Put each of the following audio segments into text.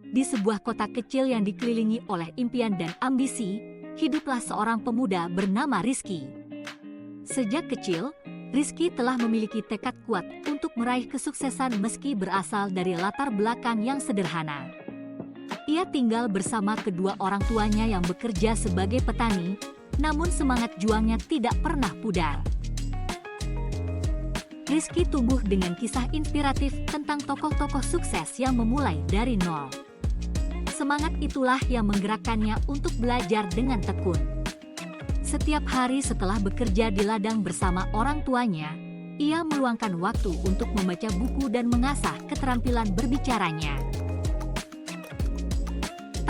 Di sebuah kota kecil yang dikelilingi oleh impian dan ambisi, hiduplah seorang pemuda bernama Rizky. Sejak kecil, Rizky telah memiliki tekad kuat untuk meraih kesuksesan meski berasal dari latar belakang yang sederhana. Ia tinggal bersama kedua orang tuanya yang bekerja sebagai petani, namun semangat juangnya tidak pernah pudar. Rizky tumbuh dengan kisah inspiratif tentang tokoh-tokoh sukses yang memulai dari nol. Semangat itulah yang menggerakkannya untuk belajar dengan tekun. Setiap hari setelah bekerja di ladang bersama orang tuanya, ia meluangkan waktu untuk membaca buku dan mengasah keterampilan berbicaranya.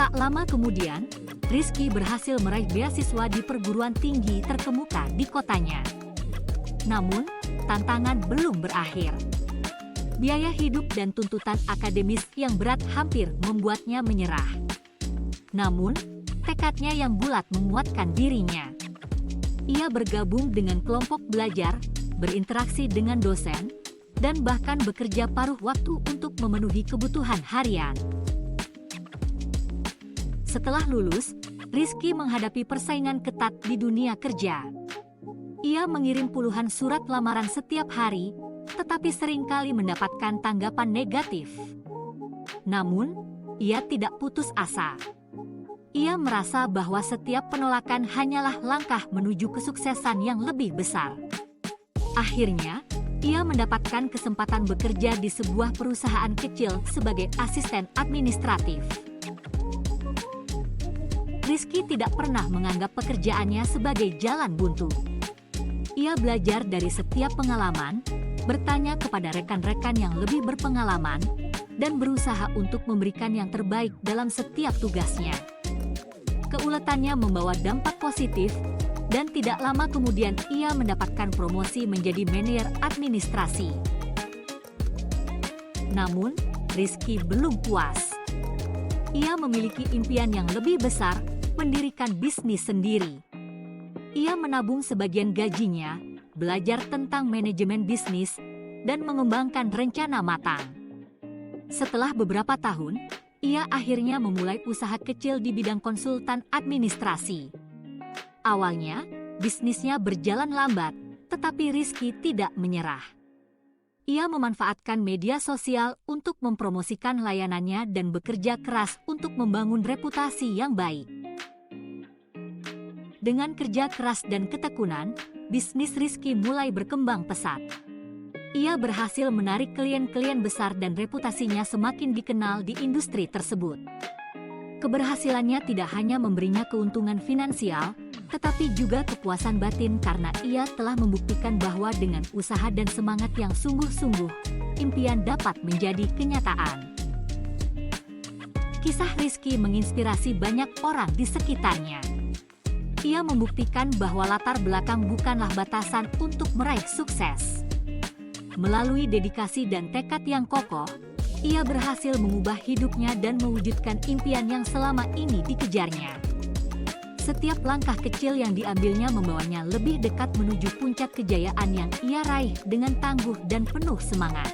Tak lama kemudian, Rizky berhasil meraih beasiswa di perguruan tinggi terkemuka di kotanya. Namun, tantangan belum berakhir. Biaya hidup dan tuntutan akademis yang berat hampir membuatnya menyerah. Namun, tekadnya yang bulat menguatkan dirinya. Ia bergabung dengan kelompok belajar, berinteraksi dengan dosen, dan bahkan bekerja paruh waktu untuk memenuhi kebutuhan harian. Setelah lulus, Rizky menghadapi persaingan ketat di dunia kerja. Ia mengirim puluhan surat lamaran setiap hari, tetapi seringkali mendapatkan tanggapan negatif. Namun, ia tidak putus asa. Ia merasa bahwa setiap penolakan hanyalah langkah menuju kesuksesan yang lebih besar. Akhirnya, ia mendapatkan kesempatan bekerja di sebuah perusahaan kecil sebagai asisten administratif. Rizky tidak pernah menganggap pekerjaannya sebagai jalan buntu. Ia belajar dari setiap pengalaman, bertanya kepada rekan-rekan yang lebih berpengalaman, dan berusaha untuk memberikan yang terbaik dalam setiap tugasnya. Keuletannya membawa dampak positif, dan tidak lama kemudian ia mendapatkan promosi menjadi manajer administrasi. Namun, Rizky belum puas. Ia memiliki impian yang lebih besar, mendirikan bisnis sendiri. Ia menabung sebagian gajinya, belajar tentang manajemen bisnis, dan mengembangkan rencana matang. Setelah beberapa tahun, ia akhirnya memulai usaha kecil di bidang konsultan administrasi. Awalnya, bisnisnya berjalan lambat, tetapi Rizky tidak menyerah. Ia memanfaatkan media sosial untuk mempromosikan layanannya dan bekerja keras untuk membangun reputasi yang baik. Dengan kerja keras dan ketekunan, bisnis Rizky mulai berkembang pesat. Ia berhasil menarik klien-klien besar dan reputasinya semakin dikenal di industri tersebut. Keberhasilannya tidak hanya memberinya keuntungan finansial, tetapi juga kepuasan batin karena ia telah membuktikan bahwa dengan usaha dan semangat yang sungguh-sungguh, impian dapat menjadi kenyataan. Kisah Rizky menginspirasi banyak orang di sekitarnya. Ia membuktikan bahwa latar belakang bukanlah batasan untuk meraih sukses. Melalui dedikasi dan tekad yang kokoh, ia berhasil mengubah hidupnya dan mewujudkan impian yang selama ini dikejarnya. Setiap langkah kecil yang diambilnya membawanya lebih dekat menuju puncak kejayaan yang ia raih dengan tangguh dan penuh semangat.